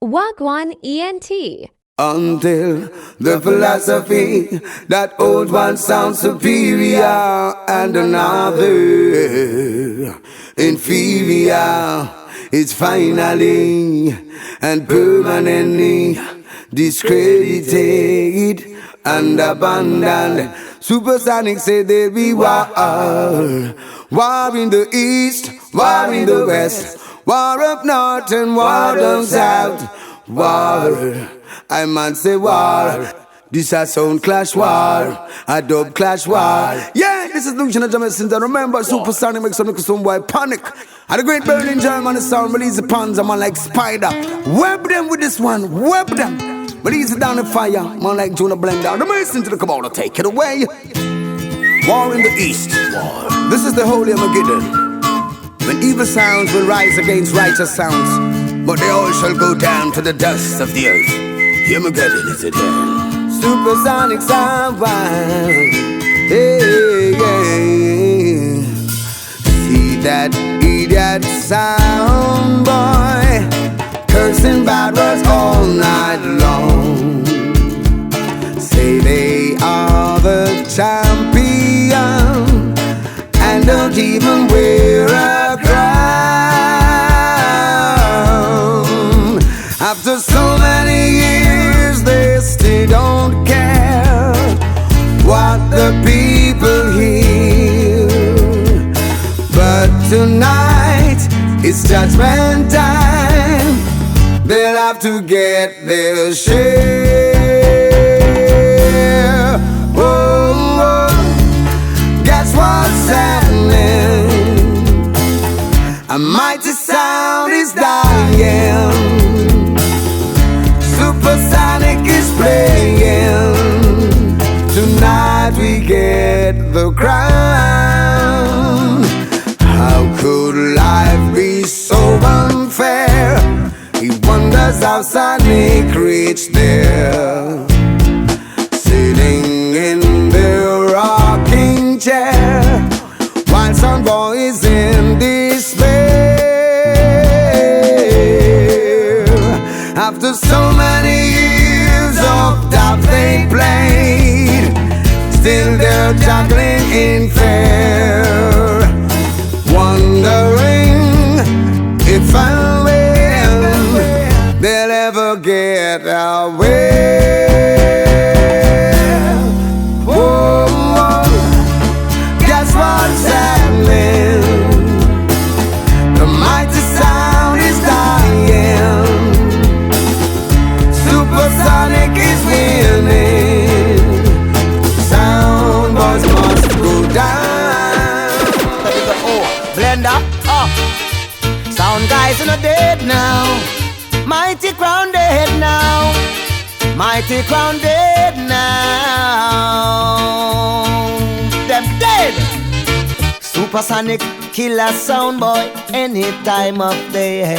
Wagwan ENT. Until the philosophy that old one sounds superior and another inferior is finally and permanently discredited and abandoned. Supersonic say there be war in the east, war in the west, war up north and war down south, war. I man say war. This a sound clash war, a dub clash war. Yeah, this is Lucian of Jamaican. Remember, Supersonic makes some boy panic. And the great Berlin German sound release the pans, a man like Spider. Web them with this one, web them. Release it down the fire, man like Jonah Blender. The Mason to the Kabbalah, take it away. War in the east. This is the holy Armageddon. When evil sounds will rise against righteous sounds, but they all shall go down to the dust of the earth. The Armageddon is at hand. Supersonic sound, hey, yeah. See that idiot sound boy cursing bad words all night long. Say they are the champion and don't even wear a crown. After so many years they still don't care what the people hear. But tonight it's judgment time. They'll have to get their share. Oh, guess what's happening? A mighty sound is dying. Supersonic is playing. Tonight we get the crown. How could life be so unfair? He wonders how Sonic reached there. Sitting in the rocking chair while some boy is in despair. After so many years of doubt they played, still they're juggling in fear, wondering if and when they'll ever get away. Whoa, guess what's happening? The mighty sound is dying. Supersonic is winning. Sound boys must go down. Blender up. Sound guys are not dead now. Mighty Crown dead now. Mighty Crown dead now. Them dead. Supersonic killer sound boy any time of day.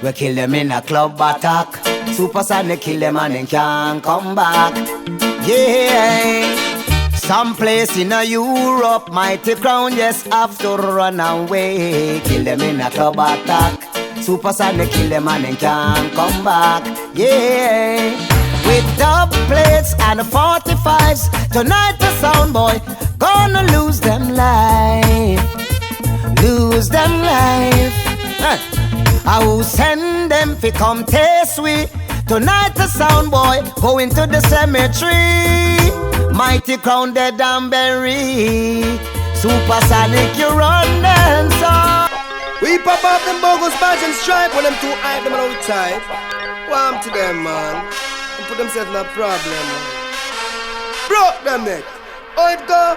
We kill them in a club attack. Supersonic kill them and they can't come back. Yeah. Some place in a Europe, Mighty Crown just have to run away. Kill them in a club attack. Supersonic kill them and they can't come back. Yeah. With Dubplates and 45s, tonight the sound boy gonna lose them life. Lose them life. I will send them fi come taste we. Tonight the sound boy go into the cemetery. Mighty Crown dead and buried. Supersonic you run dance on. We pop up them bogus badge and stripe when them too hype them out type. Warm to them man. And put themselves in a problem man. Broke them neck. How it go?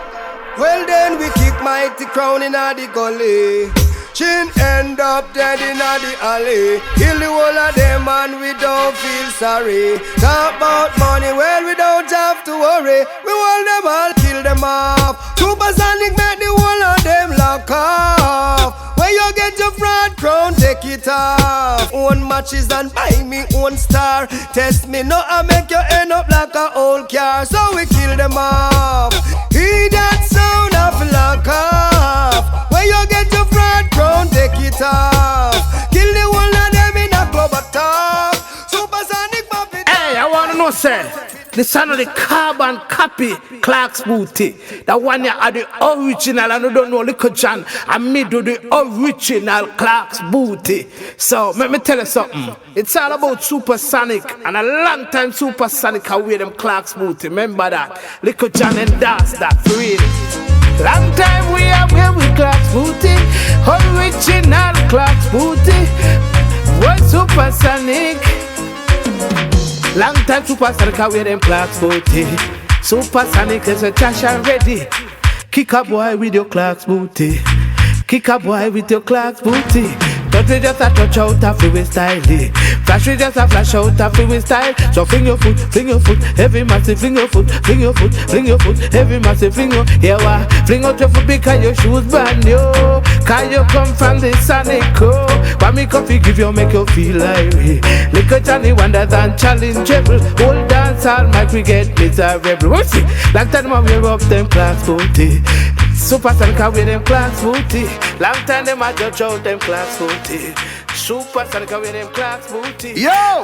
Well then we kick Mighty Crown in the gully. Chin end up dead in the alley. Kill the whole of them and we don't feel sorry. Talk about money, well we don't have to worry. We want them all, kill them off. Supersonic make the whole of them lock off. When you get your front crown, take it off. Own matches and buy me own star. Test me no, I make you end up like a old car. So we kill them off. Hear that sound of lock off. When you get your front crown, take it off. Kill the whole of them in a club attack. know, say, the son of the carbon copy Clark's Booty. That one here are the original, and I don't know, Little John, and me do the original Clark's Booty. So, let me tell you something. It's all about Supersonic, and a long time Supersonic I wear them Clark's Booty. Remember that? Little John and Das, that for real. Long time we are here with Clark's Booty, original Clark's Booty. What Supersonic? Long time Supersonic I wear them Clark's Booty. Supersonic is a trash and ready. Kick a boy with your Clark's Booty. Kick a boy with your Clark's Booty. Touch it just a touch out of free style. Flash it just a flash out of free style. So fling your foot, every massive fling your foot, fling your foot, every massive fling your. Yeah, wa, fling out your foot because your shoes brand new. Cause you come from the Sonic. But me coffee give you make you feel like me. Little Johnny wonders and challengeable. Old dancehall mic we get miserable. What's it? Like that man wear up them Clark's Booty. Supersonic I wear them Clark's Booty. Long time them I judge out them Clark's Booty. Supersonic I wear them Clark's Booty. Yo!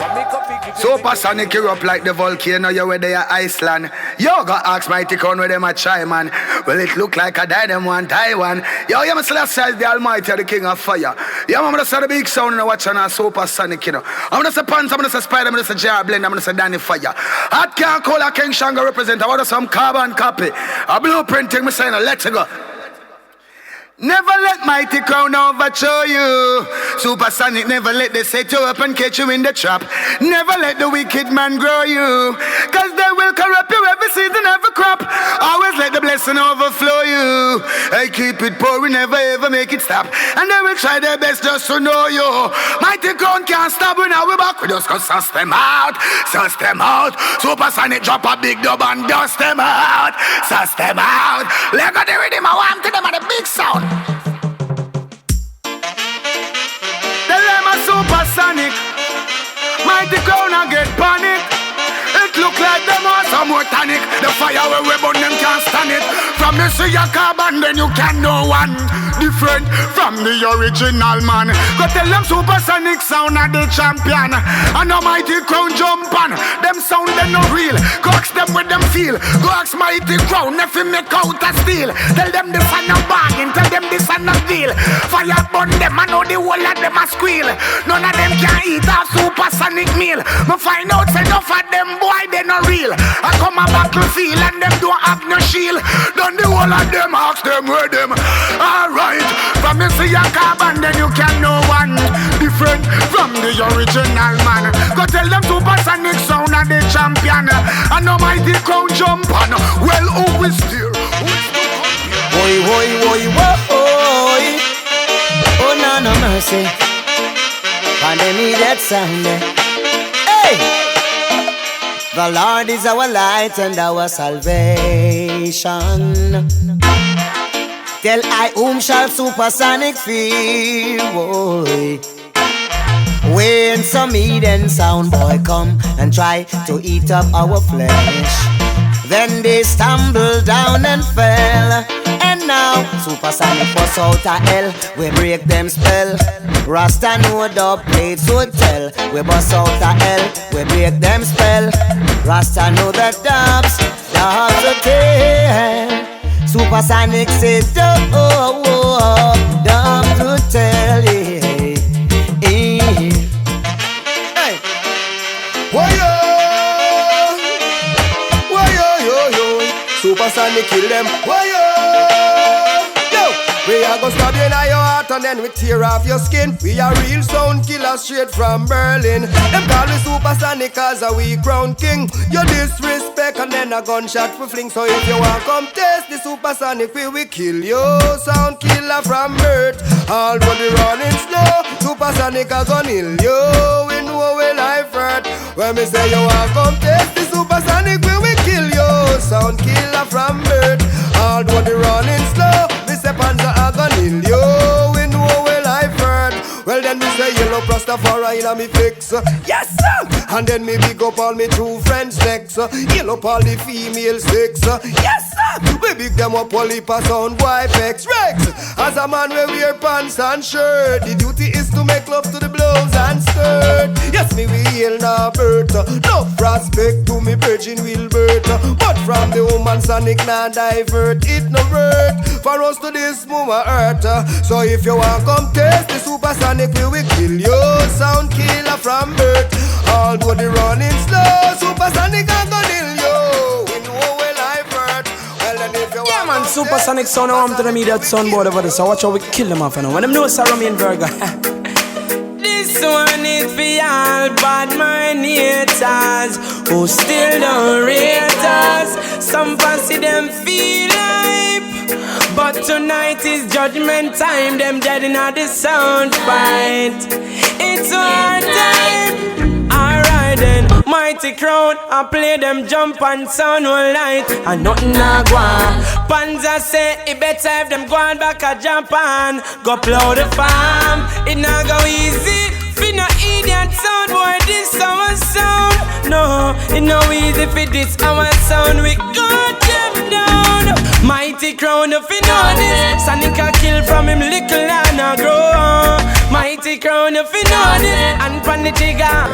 Supersonic you up like the volcano, you where they are Iceland. Yo, got ask Mighty Crown where them a try, man. Well, it look like a dynamo Taiwan. Yo, you must say the Almighty, the King of Fire. Yo, I'm gonna say the big sound and watch on a Supersonic, you know. I'm gonna say Pants, I'm gonna say Spider, I'm gonna say Jar Blend, I'm gonna say Danny Fire. Hot can't call a King Shango represent, I want some carbon copy. A blueprinting, me saying, let's go. Never let Mighty Crown overthrow you. Supersonic, never let they set you up and catch you in the trap. Never let the wicked man grow you, cause they will corrupt you every season, every crop. Always let the blessing overflow you. Hey, keep it pouring, never ever make it stop. And they will try their best just to know you. Mighty Crown can't stop, we now we back. We just go suss them out, suss them out. Supersonic drop a big dub and dust them out, suss them out. Let go the rhythm, I want to them at the big sound. Tell them a Supersonic. Mighty Crown a get panic. It look like them want some more tonic. The fire where we burn them can't stand it. From the see your carbon then you can know one different from the original man. Go tell them Supersonic sound are the champion. And a Mighty Crown jump on. Them sound they no real. Go ask them with them feel. Go ask Mighty Crown if he make out a steal. Tell them this and a bargain. Tell them this and a deal. Fire burn them and know the whole of them a squeal. None of them can eat a Supersonic meal. Me find out enough of them boy they no real. I come a battlefield and them don't have no shield. Done the whole of them ask them where them. Alright. From you see a carbon then you can know one different from the original man. Go tell them Supersonic sound are the champion. And no Mighty Crown jump on. Well, who is there? Boy, boy, boy, boy. Oh, no mercy. Pandemic that sound. Hey! The Lord is our light and our salvation. Tell I whom shall Supersonic fear, boy. When some Eden sound boy come and try to eat up our flesh, then they stumble down and fell. And now Supersonic bust out a hell. We break them spell. Rasta know Dubplates would tell. We bust out a hell. We break them spell. Rasta know the dubs to tell. Supersonic said dub to tell. Hey. Why-yo, Supersonic kill them. Why-yo. We are gonna stab you in your heart and then we tear off your skin. We are real sound killers straight from Berlin. Them call me Supersonic as a we crown king. You disrespect and then a gunshot for fling. So if you want come test the Supersonic, we kill you. Sound killer from birth. All body running slow. Supersonic a gun kill you. We know we life hurt. When me say you want come test the Supersonic, we kill you. Sound killer from birth. All body running slow. Me say Panza a gun kill you. We know we life hurt. Well then me say yellow Rastafari in a me fix. Yes sir. And then me big up all me true friends next. Yell up all the female sex. Yes sir, we big them up all heap of sound boy pecs. Rex, as a man we wear pants and shirt, the duty is to make love to the blouse and skirt. Yes me we hail now birth. No prospect to me virgin Wilbert. But from the woman Sonic now divert. It no hurt for us to this mama earth. So if you want come taste the Supersonic, we will kill you. Sound killer from birth. Although the running slow, Supersonic ain't gonna kill you. We know well I've heard. Well then if you Yeah man, Supersonic sound arm to the immediate soundboard over there. So watch how we kill them off, you know. When them know Sarami and Burger. This one is for all bad mind haters who still don't rate us. Some fancy them feel hype, but tonight is judgment time. Them dead in the sound fight. It's our time. Alright then, mighty crowd, I play them jump and sound all night, and nothing a go on. Panza say it better if them go on back a jump on. Go plow the farm, it not go easy. Fi no idiot sound boy, this our sound. No, it no easy fi this our sound. We got them down. Mighty crown if you know this. Sonic a kill from him little and a grow. Mighty crown if you know this. And pan the trigger.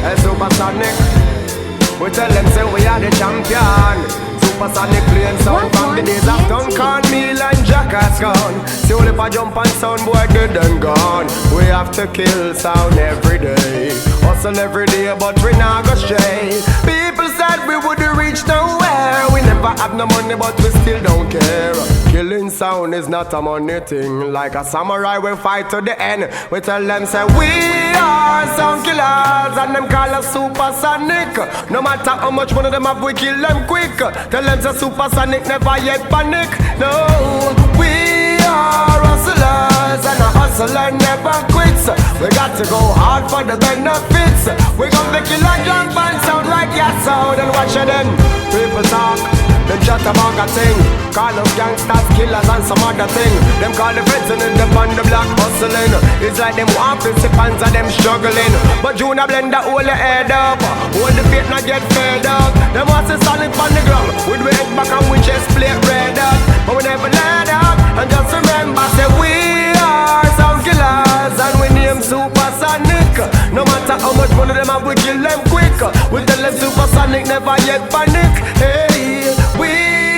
Hey Supersonic, we tell them say we are the champion. Supersonic playing sound from the days of Duncan, Mill and Jack has gone. See only if I jump on sound boy dead and gone. We have to kill sound every day. Hustle every day but we not go stray. People said we wouldn't reach nowhere. We never have no money but we still don't care. Killing sound is not a money thing. Like a samurai we fight to the end. We tell them say we are sound killers, and them call us Supersonic. No matter how much money them have, we kill them quick. Tell them say Supersonic never yet panic. No, we are hustlers, and a hustler never quits. We got to go hard for the benefits. We gon' make it like jump and sound like your sound. And watch them people talk, them chat about a thing. Call us gangsters, killers and some other thing. Them call the president them on the block hustling. It's like them want principals and them struggling. But Juna blend that hold your head up, hold the faith not get fed up. Them want to solid on the ground, with we head back and we just play red up. But we never let up, and just remember say we are sound killers, and we name Supersonic. No matter how much money them have, we kill them quick. We tell them Supersonic never yet panic. Hey, we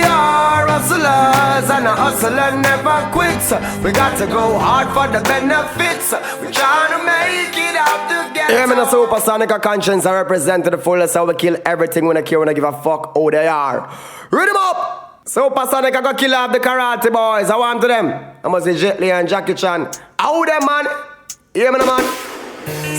are hustlers, and a hustler never quits. We got to go hard for the benefits. We trying to make it out together. Yeah, me no Supersonic a conscience. I represent to the fullest. So we kill everything when I care, when I give a fuck who they are. Read them up. Supersonic I go kill off the karate boys. I want to them. I must say Jet Li and Jackie Chan. How them man? Yeah, me no man.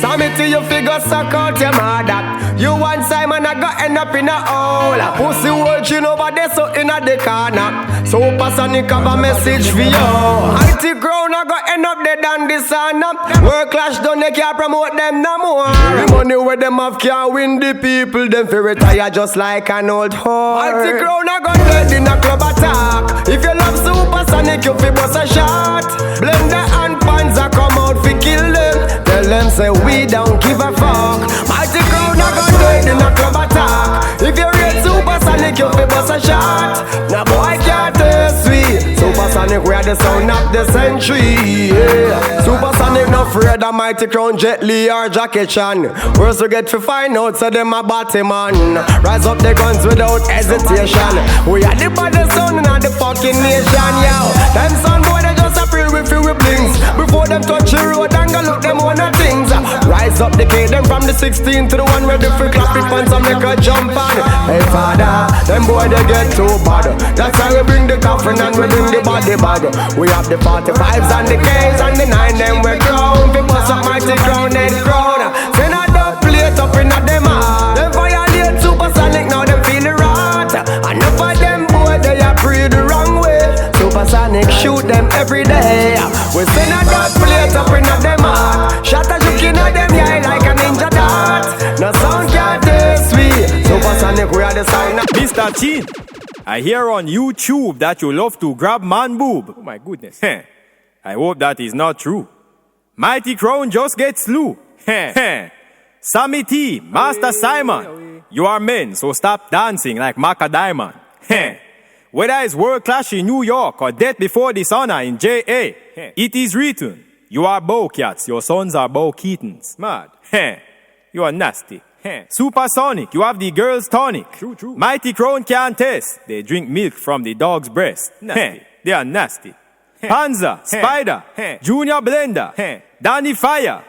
Sammy to you figure suck out your mother. You want Simon I got end up in a hole. Pussy watching over there so in a the corner. Supersonic have a message for you. Mighty ground I got end up dead on the sun. Work clash done they can't promote them no more. The money where them have can't win the people. Them fi retire just like an old whore. Mighty ground I got dead in a club attack. If you love Supersonic you fi bust a shot. Blender and Panza come out fi kill them. Tell them say we don't give a fuck. Mighty crowd I got dead in a club attack. If you read Supersonic you fi bust a shot. Now boy can't test we. Supersonic we are the sound of the century. Yeah. Supersonic no afraid of Mighty Crown, Jet Li or Jackie Chan. Worst we get to find out so them a batty man. Rise up the guns without hesitation. We are the baddest sound in the fucking nation, yo. Them sound boy they just april with few blings. Before them touch the road and go look them one of things. Rise up the kid them from the 16 to the one where the free clap it pants and make a jump on. Hey father, them boy they get too bad. That's why we bring the coffin and we bring the body bag. We have the 45s and the K's and the 9 them we crown. We bust up Mighty Crown head crown. Send a Dubplate up in a them heart. Them violate Supersonic now them feel the rot. Enough of them boy they are free the wrong way. Supersonic shoot them every day. We send a Dubplate up in a them heart. Shot a juke in a them eye like a ninja dart. No sound can't taste sweet. Supersonic we are the sign. Mr. Chin, I hear on YouTube that you love to grab man boob. Oh my goodness. I hope that is not true. Mighty Crown just gets slew. Sammy T, Master Simon. You are men, so stop dancing like Maca Diamond. Whether it's world clash in New York or death before dishonor in JA, it is written, you are bow cats, your sons are bow kittens. Mad. You are nasty. Supersonic, you have the girls tonic. True. Mighty Crown can't taste. They drink milk from the dog's breast. They are nasty. Panzer, Spider, Junior Blender, Danny Fire.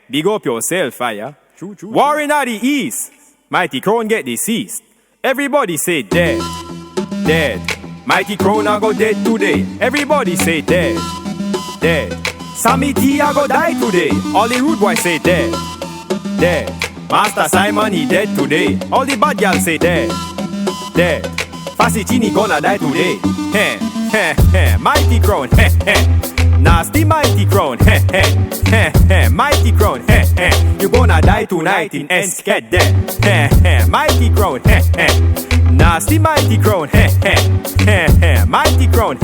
Big up yourself, Fire. Warren at the east. Mighty Crown get deceased. Everybody say dead. Dead. Mighty Crown I go dead today. Everybody say dead. Dead. Sammy T I go die today. All the rude boys say dead. Dead. Master Simon he dead today. All the bad girls say dead. Dead. Fascitini gonna die today. Mighty Crown. Nasty Mighty Crown. Mighty Crown. You gonna die tonight in Ensket dead. Mighty Crown. Nasty Mighty Crown. Mighty Crown.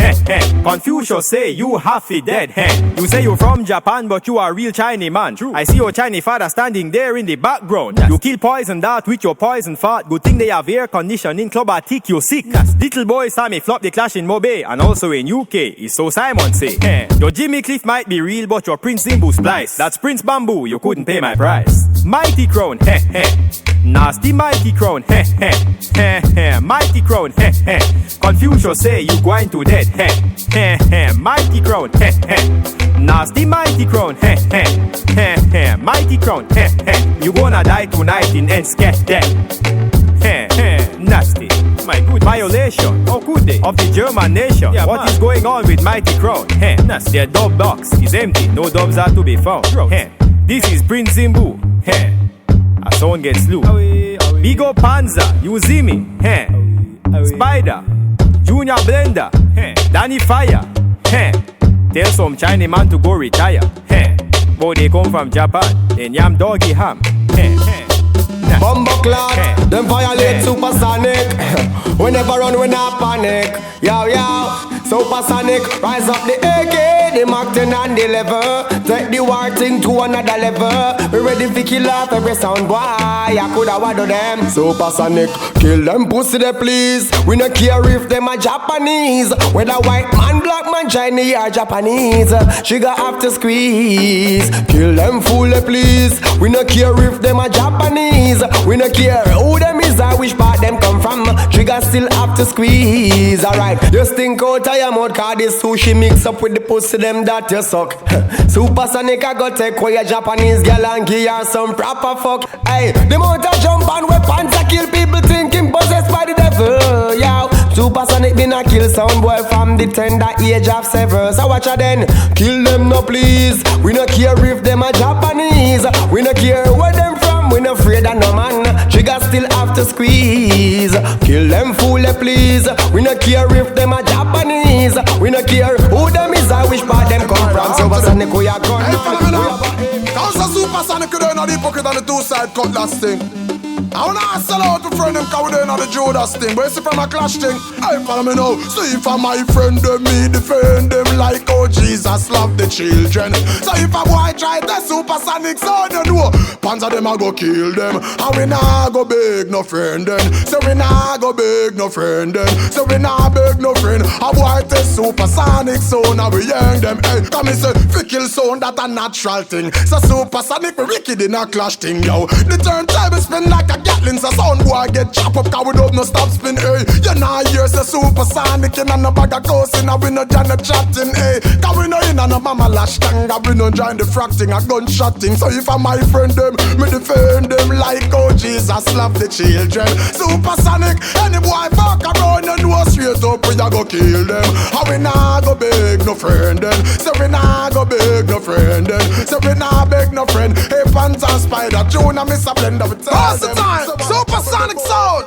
Confucius say you half it dead. You say you from Japan but you are real Chinese man. True. I see your Chinese father standing there in the background. Yes. You kill poison dart with your poison fart. Good thing they have air conditioning. Club Attic you sick. Yes. Little boy Sammy flop the clash in Mobe and also in UK. Is so Simon say. Your Jimmy Cliff might be real but your Prince Zimbu splice. That's Prince Bamboo. You couldn't pay my price. Mighty Crown. Nasty Mighty Crown. Mighty Crown. Confucius say you going to dead. Mighty Crown. Nasty Mighty Crown. Mighty Crown. You gonna die tonight in Ensket dead. Nasty. My good violation. How could they? Of the German nation. Yeah, what is going on with Mighty Crown? Nasty. Their dub box is empty. No dubs are to be found. This is Prince Zimbu. A son gets slew. Big up Panzer, you see me. Spider, Junior Blender, Danny Fire. Tell some Chinese man to go retire. But they come from Japan, then yam doggy ham. Bumbleclot, them violate Supersonic. We never run, we not panic. Yo, Supersonic, rise up the AK, the Mark 10 and the level. Take the war thing to another level. We ready to kill off every sound boy. I coulda waddle them. Supersonic, kill them pussy they please. We no care if them are Japanese. Whether white man, black man, Chinese or Japanese. She got have to squeeze. Kill them fool they please. We no care if them are Japanese. We no care who them is or which part them come from. Trigger still have to squeeze. Alright, you stink out of your mouth cause this sushi mix up with the pussy them that you suck. Supersonic I go take away a Japanese girl and give her some proper fuck. Hey, the amount of jump on weapons I kill people thinking possessed by the devil. Yo, Supersonic been a kill sound boy from the tender age of 7. So watch her then, kill them no please. We no care if them are Japanese. We no care where them from. We no afraid of no man. Trigger still have to squeeze. Kill them fool please. We no care if them are Japanese. We no care who them is or which part them come from. Supersonic we are gone. Cause the Supersonic you don't know the pocket on the two-side cutlass thing. I wanna sell out to friend them cause we don't know the Judas thing. But you see from a clash thing, I follow me now. See if I'm my friend them, me defend them like how Jesus love the children. So if a boy try the Supersonic sound, you know Panzer them a go kill them. And we nah go beg no friend then. So we nah go beg no friend then. So we nah beg no friend. A boy test Supersonic sound and we young them. Hey, come and say, fi kill sound that a natural thing. So Supersonic we wicked in a clash thing, yo. The turntable spin like a Gatlin, so sound boy get chop up cause we don't no stop spin, hey. You nah hear say Supersonic in and no bag of cussing and we no join the chatting, hey. Cause we no in and no mama lash tang and we no join the fracting and gunshot thing. So if I'm my friend them, me defend them like how Jesus love the children. Supersonic, any boy fuck around and know straight up we a go kill them. And we nah go beg no friend then. So we nah go beg no friend then. So we nah beg no friend. Hey, Panzer Spider, June and Mr. Blender, we tell them. Supersonic sound.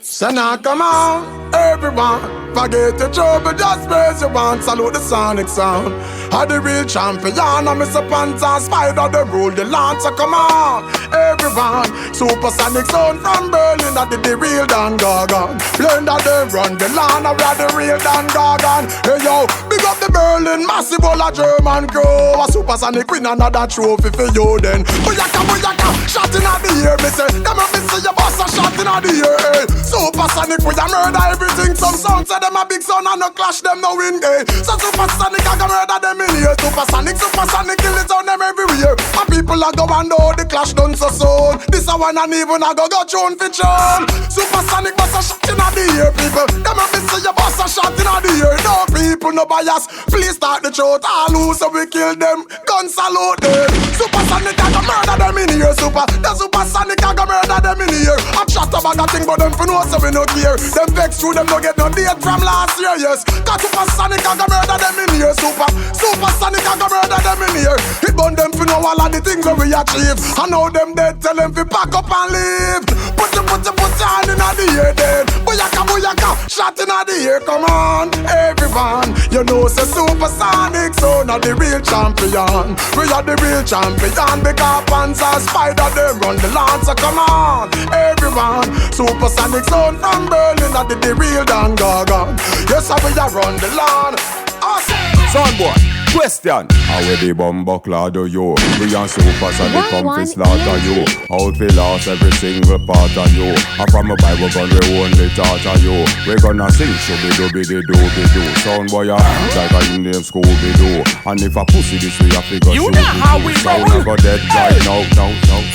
So now come on, everyone, forget your trouble, just praise your one. Salute the sonic sound. I'm the real champion, I'm Mr. Panther, Spider, the rule, the land. So come on, everyone, Supersonic sound from Berlin, that the real Dan Gargan. Blender, they run the land, I'm the real Dan Gargan. Hey yo, big up the Berlin, massive all a German crew. A Supersonic win another trophy for you then. Booyaka, booyaka, shot in the air, me say. Them up me say your boss a shot in the air, hey. Supersonic, we a murder everything. Some sound say them a big sound and no clash, them no win, eh. So Supersonic, I go murder them in here. Supersonic, Supersonic, kill it on them everywhere. And people a go and know the clash done so soon. This a one and even a go tune for tune. Supersonic, boss a shot in the air, people. Them a say your boss a shot in the air. No people, no bias. Please start the truth. All who so we kill them, gun salute them. Supersonic, I go murder them in here. The Supersonic, I go murder them in here. I'm shot about that thing, but them for no so we no care. Them vex through them, no get no date from last year, yes. Cause Supersonic, I go murder them in here. Supersonic, I go murder them in here. It burn them for know all of the things that we achieve. I know them dead, tell them to pack up and leave. Put your hand in the air then. Booyaka, booyaka, shot in the air, come on, everyone. You know say Supersonic, so not the real champion. We are the real champion because Panzer Spider, they run the land, so come on, everyone. Supersonic sound from Berlin, not the real Dan Gargan. Yes, we are run the land. Awesome. Soundboy, question. How the bumbo clad you? We are Supersonic come to slaughter you. Out we lost every single part of you. And from a Bible gun we only taught of you. We gonna sing shooby-dooby-doo-be-doo. Soundboy like a name Scooby-Doo. And if a pussy this way I figure you know how we roll. Sound go dead right now.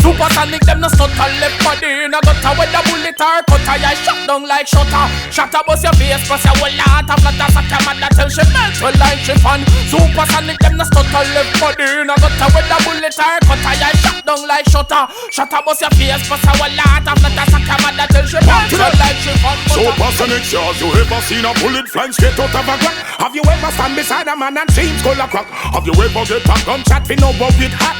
Supersonic them no stutter left body. No gutter with the bullet or cutter. You shut down like shutter. Shatter bust your face, bust your whole lot of flat as a camera that tell she melt well like she fan. Supersonic them no stutter left body. No gutter with the bullet or cutter. You shut down like shutter. Shatter bust your face, bust your whole lot of flat as a camera that tell she melt well like she fan. Supersonic shows you ever seen a bullet flying straight out of a gun? Have you ever stand beside a man and see him skull a crack? Have you ever get a gunshot for no bug with hat?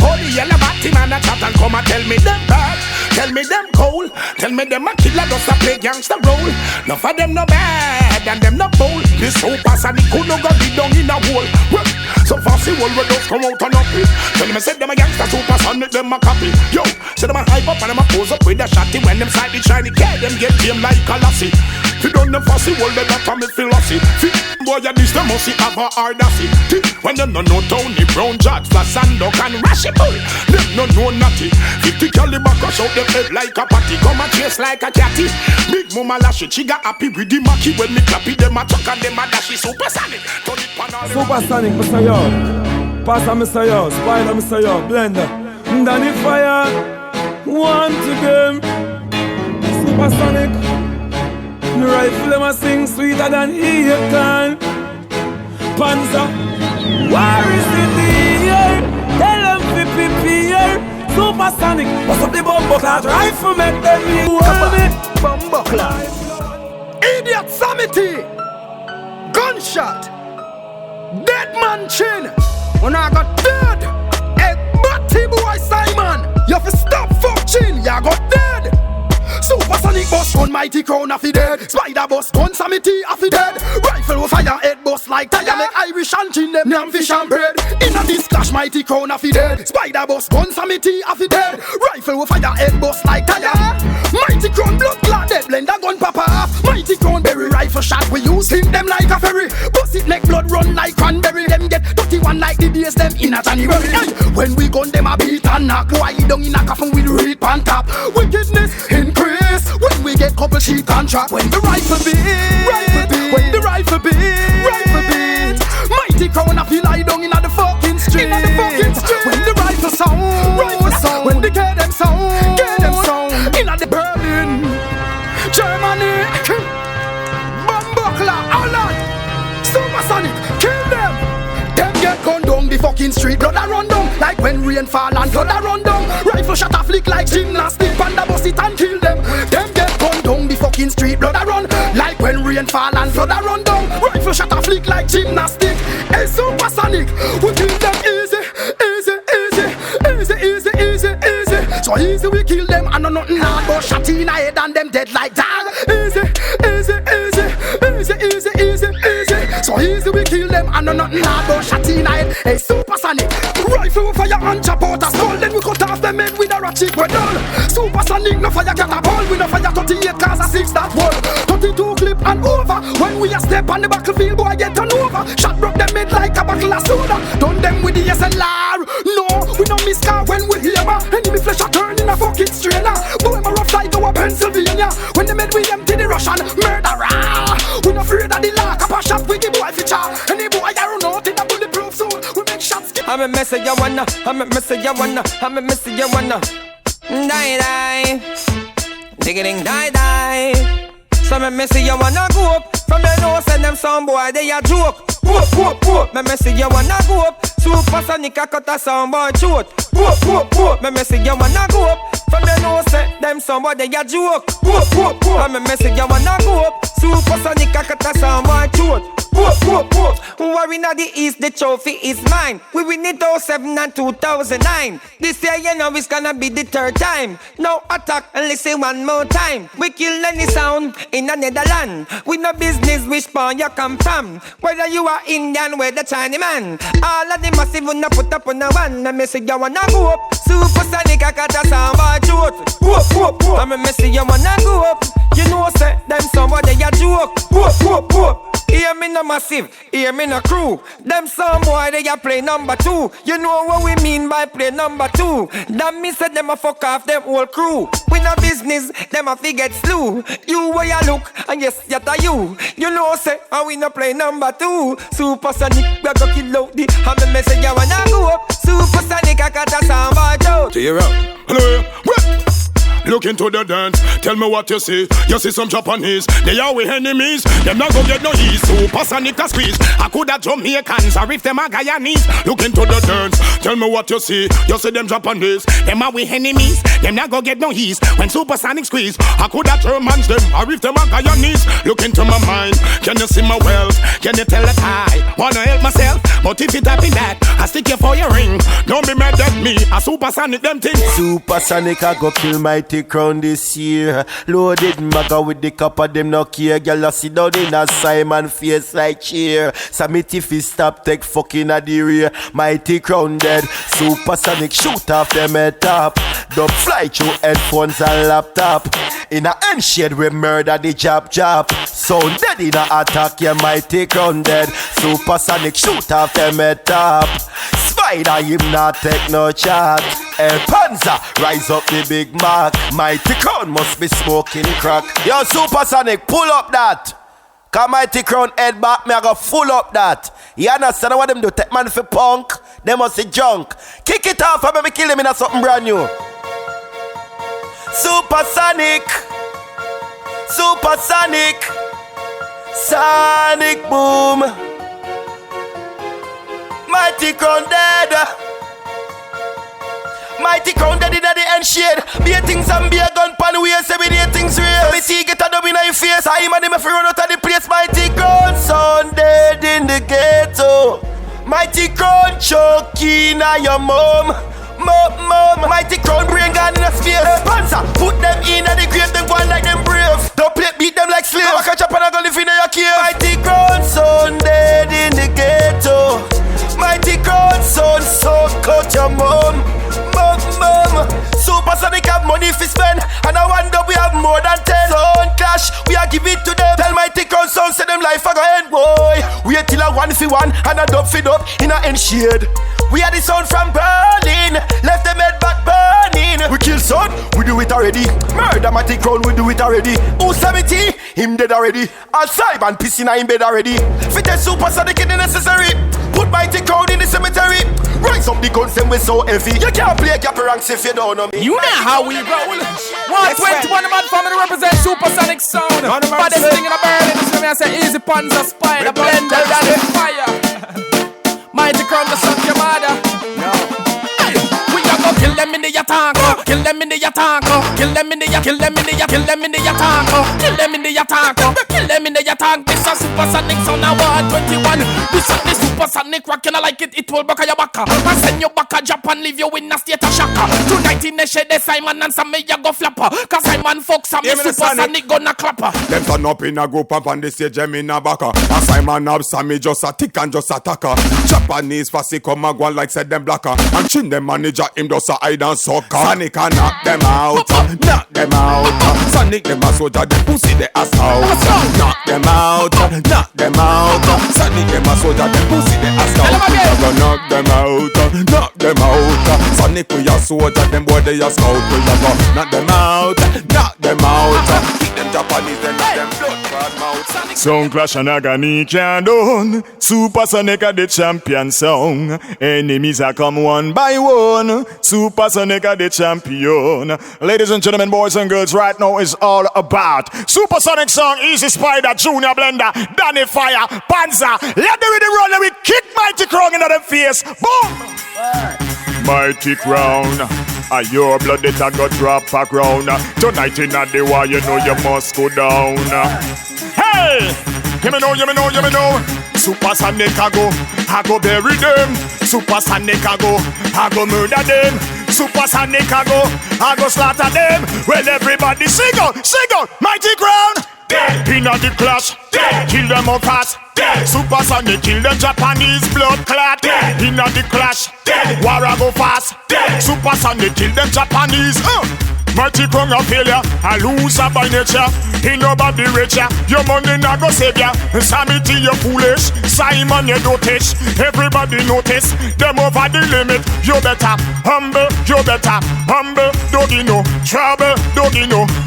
All the yellow batty man a chat and come and tell me them bad, tell me them cold, tell me them a killer just a play gangster role. None of them no bad and them no bold. This Supersonic could no go be down in a hole. Well, so fast the whole world just come out and up it. Tell me say them a gangster, Supersonic them a copy. Yo, say them a hype up and them a pose up with a shotty. When them side the shiny care them get game like a lassie. Fi done them fussy, well they got a me philosophy. Boy ya this them must have a hard assy. When them no know Tony Brown, Jack, Flash and Duck and Rashi Bull. Them no know natty. 50 caliber crush out them head like a patty. Come and chase like a catty. Big mama lashy, she got happy with the Mackie. When me clappy them a chuck and them a dashy. Supersonic, turn it pan all. Supersonic, Mr. Yo. Pastor, Mr. Yo. Spider, Mr. Yo. Blender. Danny Fire. One to them. Supersonic. The rifle them a sing sweeter than High-Octane. Panzer. Where is the deal? Tell them fi prepare. Supersonic. What's up the bumbo clad rifle? Make them you want it. Bumbo clad. Idiot Samity. Gunshot. Dead man chin. When I got dead. Hey, batty boy Simon. You fi stop fuck chin. You got dead. Supersonic boss run mighty crown of the dead. Spider boss gun samity of the dead. Rifle will fire head boss like tire. Make Irish and chin them yam fish and bread. Inna this clash mighty crown of the dead. Spider boss gun samity of the dead. Rifle will fire head boss like tire. Mighty crown blood clot dead blender gun papa off. Mighty crown berry rifle shot we use him them like a ferry. Bust it make blood run like cranberry. Them get 31 like the days them in a January. Hey, when we gun them a beat and knock. Why down in a coffin with reed pan top. Wickedness increase. When we get couple sheet contract. When the rifle beat. When the rifle beat. Mighty crown of you lie down in the fucking street. When the rifle sound. When they get them sound. In the Berlin, Germany. Bumbuckler, Holland. Supersonic, kill them. Them get gunned down the fucking street. Blood a run down. Like when rain fall and blood a run down. Rifle shot a flick like gymnastic. Panda bust it and kill them. Them get gunned down the fucking street. Blood a run. Like when rain fall and blood a run down. Rifle shot a flick like gymnastic. Hey Supersonic, we kill them easy. So easy we kill them and no nothing hard. But shot in a head and them dead like dog. I know nothing about shot in head. Hey, Supersonic. Rifle fire and chop out a skull. Then we cut off them head with a ratchet. We're done. Supersonic, no fire catapult. We no fire 38 cars a 6 that wall. 32 clip and over. When we a step on the battlefield, boy get turned over. Shot broke them head like a buckle of soda. Done them with the SLR. No, we no miss car when we hear ma. Enemy flesh a turn in a fucking strainer. Boy, my rough like our Pennsylvania. When they made we empty the Russian murderer. We no afraid of the lack of a shot with the boy feature. Any boy I run out in a bulletproof suit. We make shots. I'm a message you wanna, I'm a message you wanna, I'm a message you wanna. Die die, digging die die. So me message you wanna go up. From the nose and them some boy they a joke. Whoop whoop whoop. Me message you wanna go up. Supersonic a cut a sound boy shoot. Whoop whoop whoop. Me message you wanna go up. From the nose and them some boy they a joke. Whoop whoop whoop. Me message you wanna go up. Supersonic a cut a sound boy shoot. Whoop whoop whoop. War in the east, the trophy is mine. We win it 2007 and 2009. This year you know it's gonna be the third time. No attack and listen one more time. We kill any sound in the Netherlands. We no business which part you come from. Whether you are Indian, whether Chinese man. All of the massive wanna put up on the one. And me say you wanna go up. Supersonic I got a sound by truth. Whoop whoop whoop. And me say you wanna go up. You know say them somebody a joke. Whoop whoop whoop. Hear me no massive, hear me no crew. Them some boy they a play number 2. You know what we mean by play number 2. That means that them a fuck off them whole crew. We no business, them a forget slew. You where you look, and yes, yet are you. You know say, and we no play number 2. Supersonic, we go kill out the. And the message you wanna go up. Supersonic, I got a sound by Joe. To your out. Hello, look into the dance, tell me what you see. You see some Japanese, they are we enemies. Them not go get no ease, Supersonic a squeeze. I could have Jamaicans, or if them are Guyanese. Look into the dance, tell me what you see. You see them Japanese, them are we enemies. Them not go get no ease, when Supersonic squeeze. I could have Germans, them, or if them are Guyanese. Look into my mind, can you see my wealth? Can you tell that I wanna help myself? But if it happen that, I stick you for your ring. Don't be mad at me, a Supersonic them thing. Supersonic I go kill my crown this year. Loaded maga with the copper, them no care. Girl, I sit down in a Simon face like cheer. Samity fi stop, take fucking a the rear. Mighty crown dead. Supersonic shoot off them head top. Dub fly through headphones and laptop. In a end shade we murder the jab. Sound dead in a attack, yeah, mighty crown dead. Supersonic shoot off them head top. Spider him not take no chat. El Panzer rise up the Big Mac. Mighty Crown must be smoking crack. Yo, Supersonic, pull up that. Cause Mighty Crown head back, me I go full up that. You understand what them do? Take man for punk, they must be junk. Kick it off and me kill him in a something brand new. Supersonic, Supersonic, Sonic boom. Mighty Crown dead. Mighty Crown dead in the end shade. Be a things and be a gun pan way. Say we need things real. So me see get a dub in your face. I man him if you run out of the place. Mighty Crown son dead in the ghetto. Mighty Crown choking on your mom. Mighty Crown brain gone in a space. Panzer put them in the grave. Them go like them brave. Dubplate beat them like slaves. I catch up and I go live in your cave. Mighty Crown son dead in the ghetto. Mighty Crown son so cut your mom. Supersonic have money if we spend. And I wonder we have more than 10. Sound clash, we are give it to them. Tell Mighty Crown sound say them life a go end, boy. Wait till a 1 for 1 and a dub for dub in a end shade. We are the sound from Berlin. Left them head back burning. We kill son, we do it already. Murder Mighty Crown, we do it already. Usamity, him dead already. All Simon pissing in bed already. Fit a Supersonic in the necessary. Put Mighty Crown in the cemetery. Rise up the guns them we so heavy. You can't play cap ranks if you don't know me. You know how we roll. 121 man family represent Supersonic sound. Baddest thing in the Berlin. This is me I say easy Panzer Spider blender that is fire. Mighty Crown the suck your mother. Hey, we a go kill them in the attack. Kill them in the attack. attack. Kill them in the attack. Kill them in the attack. Kill them in the attack. Kill them in the attack. This is Supersonic sound award 21. This is the Supersonic rock. You know like it will back your back. I send you back to Japan, leave you in a state of shock. Tonight in the shade, Simon and some me ya go flapper. Cause Simon fucks and me Supersonic gonna clapper. Them turn up in a group up on the stage, them in a baka. And Simon and Sammy just a tick and just attacker. Japanese fussy come a go like said them blacker. And chin them manager him just a hide and sucker. Sonic a knock them out, knock them out. Sonic them a soldier, them pussy they assault. Knock them out, knock them out. Sonic them a soldier, them pussy they assault. Knock them out, knock them out. Sonic we a soldier, them boy they a scout. We a go knock them out, knock them out. Keep them Japanese, them knock them blood bad mouth. Sound clash and agony can done. Supersonic are the champion song. Enemies are come one by one. Supersonic are the champion. Ladies and gentlemen, boys and girls, right now is all about Supersonic song, Easy Spider, Junior Blender, Danny Fire, Panzer. Let the rhythm roll and we kick Mighty Crown into the face. Boom! Mighty Crown. Your blood it a go drop a ground. Tonight in the war, you know you must go down. Hey! You me know, you me know, you me know. Supersonic I go bury them. Supersonic I go murder them. Supersonic I go slaughter them. Well everybody sing out, Mighty Crown. Dead. Inna the clash, dead. Kill them up fast, dead. Supersonic kill them Japanese blood clot, dead. Inna the clash, dead. War a go fast, dead. Supersonic kill them Japanese. Mighty Crown a failure, a loser by nature. Ain't nobody richer, your money not go save ya. Samity you foolish, Simon you dotish. Everybody notice, them over the limit. You better humble, don't you know trouble,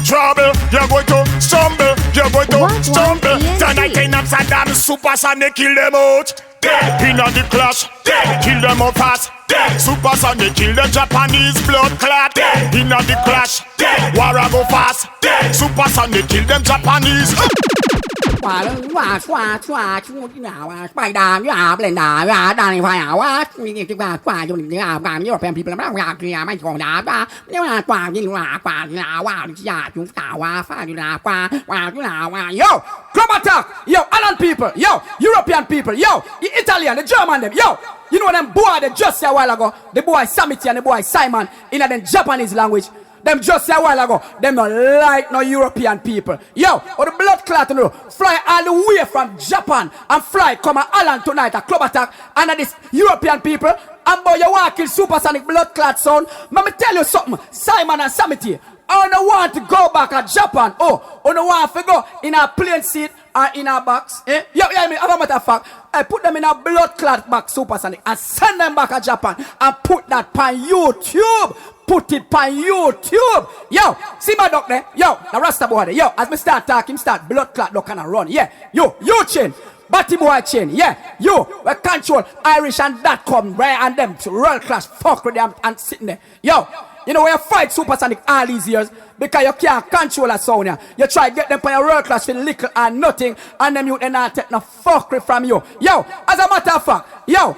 trouble. You're going to stumble, Tonight in Amsterdam, Supersonic kill them out. Dead. Inna the clash, dead. Kill them up fast, dead. Supersonic kill them Japanese blood clot, dead. Inna the clash, dead. War a go fast, dead. Supersonic kill them Japanese. Yo, club attack, yo, Alan people, yo, European people, yo, the Italian, the German them, yo, you know them boy they just say a while ago, the boy Samity and the boy Simon in the Japanese language. Them just say a while ago, them not like no European people. Yo, or the blood clot, you know, fly all the way from Japan and fly come a Ireland tonight, a club attack, and this European people, and boy you want to kill Supersonic blood clot sound. Let me tell you something, Simon and Samity, I don't want to go back to Japan. Oh, I don't want to go in a plane seat or in a box. Eh? Yo, yeah, me, as a matter of fact, I put them in a blood clot box, Supersonic, and send them back to Japan and put that on YouTube. Put it on YouTube. Yo, see my duck there? Yo, the Rasta boy there. Yo, as me start talking, start blood clot duck and run. Yeah, yo, you chain. Batty boy chain. Yeah, you, we control Irish and that come right and them to roll clash. Fuck with them and sitting there. Yo, you know where you fight Supersonic all these years because you can't control a sound here. You try to get them for your roll clash for little and nothing and them you then not take no fuckery from you. Yo, as a matter of fact, yo,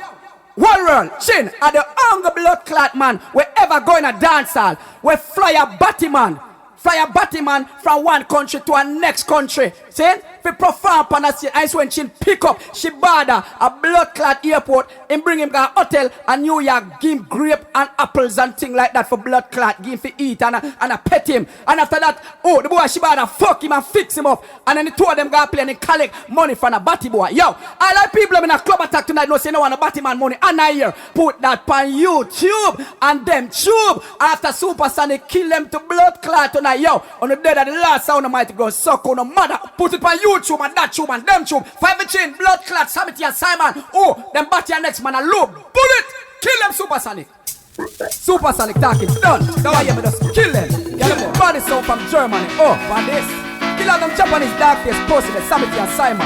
one world, chin, are the hunger blood clot man we ever go in a dancehall. We fly a Batman from one country to a next country. See? We perform on a scene. I when chin pick up, she border a blood clot airport and bring him to a hotel and New York, give him grape and apples and things like that for blood clot, give him for eat and a pet him. And after that, oh, the boy she border fuck him and fix him up. And then the two of them go play and collect money from a batty boy. Yo, I like people in a club attack tonight no say no want a batty man money. And I hear, put that on YouTube and them tube. After Supersonic kill them to blood clot tonight. Yo, on the day that the last sound of mighty go suck on the mother. Put it on YouTube and that tube and them tube. 5 chain, blood clot, Samity and Simon. Oh, them batty and next man a loop. Bullet, kill them Supersonic. Supersonic talking, done. Now I hear me just kill them. Get them body sound from Germany. Oh, for this. Kill all them Japanese dark face pussy, the Samity and Simon.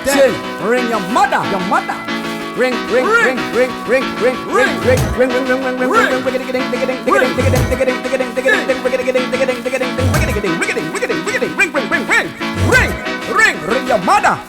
Chill, ring your mother. Ring. Ring your mother.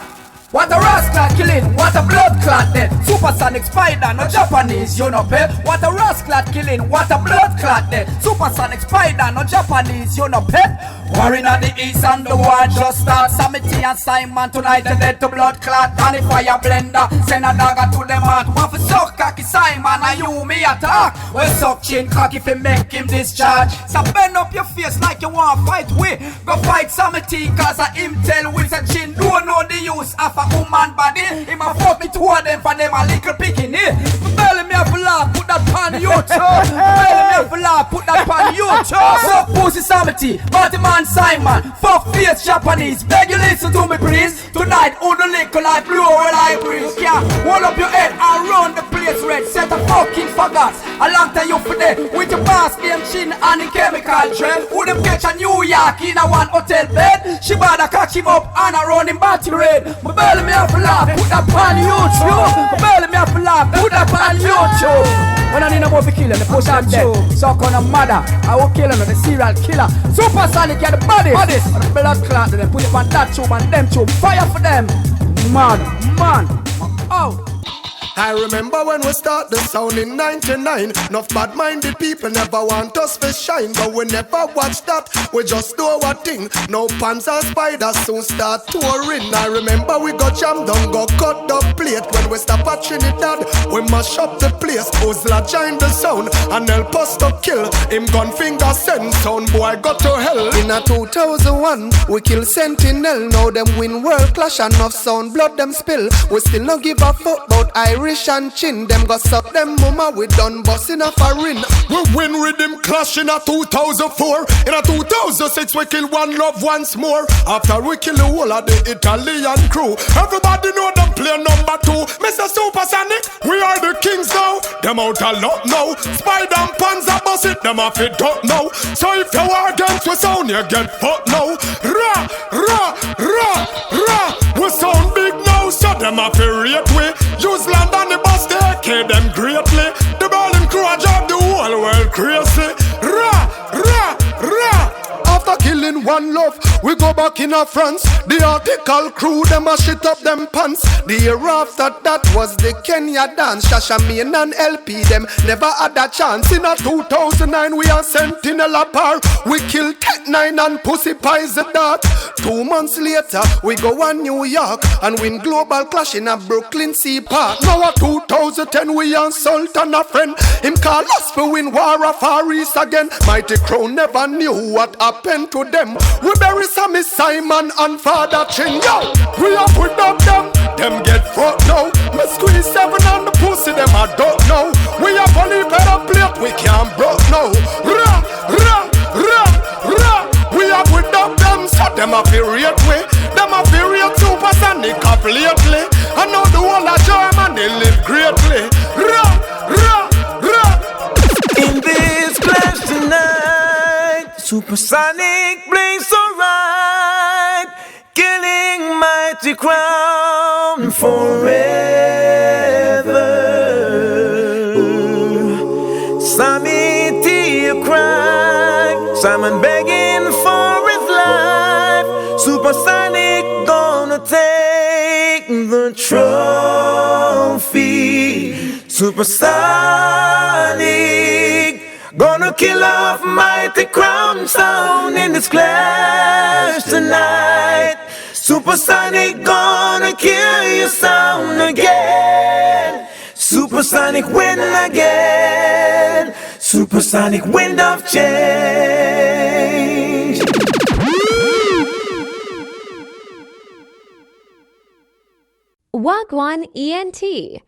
What a rascal killing, what a blood clot dead. Supersonic spider, no Japanese, you know pay. What a rascal killing, what a blood blood clot dead. Supersonic spider, no Japanese, you no pet. Warring at the east and the war just start. Samity and Simon tonight and dead to blood clot. And if fire blender, send a dagger to them heart. One for suck cocky Simon and you me attack. Well suck chin cocky if you make him discharge. So bend up your face like you want fight with. Go fight Samity cause a him tell with a chin. Don't know the use of a woman body. He ma fuck me two of them for them a little picking it. Belly me have to laugh, put that pan you chop. Belly me have to laugh, put that pan you chop. So pussy Samity, party man Simon, fuck face Japanese. Beg you listen to me please. Tonight on the liquor like blue when I breeze. Yeah, hold up your head and run the place red. Set a fucking faggots. A long time you for there with your boss game chin and the chemical trend. Who them catch a New York in a one hotel bed. She bother catch him up and a run him batty red. My belly me have to laugh, put that pan YouTube. My belly me have to laugh, put that pan YouTube. When I need a more to kill him, the push out dead. So on a mother, I will kill him, the serial killer. Supersonic, get the baddest. And the blood clot, they put it on that tube and them tube. Fire for them. Man. Oh. I remember when we start the sound in 99. Enough bad-minded people never want us to shine, but we never watch that, we just do our thing. No pants or spiders soon start touring. I remember we got jammed down, got cut the plate. When we stop at Trinidad, we mash up the place. Ozla joined the sound and help us to kill. Him gun finger send, sound boy got to hell. In a 2001, we kill Sentinel. Now them win world clash, enough sound blood them spill. We still no give a fuck about Irish and chin. Them go suck them mama, we done busting a foreign. We win rhythm clash in a 2004. In a 2006 we kill one love once more. After we kill the whole of the Italian crew. Everybody know them play number 2. Mr. Supersonic, we are the kings now. Them out a lot now. Spider and Panzer bust it, them off it don't know. So if you are against we sound, you get fucked now. Ra, ra, ra, ra. We sound big now, so them off it rate we. Use land and the bus, they AK them greatly. The Berlin crew a job the whole world crazy. Ra, ra, ra. After killing one love, we go back in a France. The article crew, them a shit up them pants. The year after that was the Kenya dance. Shasha Main and LP, them never had a chance. In a 2009, we are Sentinel a par. We kill Tech 9 and Pussy Pies the Dart. 2 months later, we go on New York and win global clash in a Brooklyn Sea Park. Now a 2010, we on Sultan a friend. Him call us for win War of Far East again. Mighty Crown never knew what happened to them. We bury Sammy Simon and Father Chin. Yo, we up with them, them get fucked now. Me squeeze 7 on the pussy, them I don't know. We up on the better plate, we can't broke now. Ra, ra, ra, ra. We up with them, so them a period way. Them a period Supersonic up lately. I know the whole of German, they live greatly. Ra, ra, ra. In this clash tonight, Supersonic plays so right, killing mighty crown forever. Sammy T cry, Simon begging for his life. Supersonic gonna take the trophy. Supersonic gonna kill off mighty crown sound in this clash tonight. Supersonic gonna kill your sound again. Supersonic win again. Supersonic wind of change. Wagwan ENT.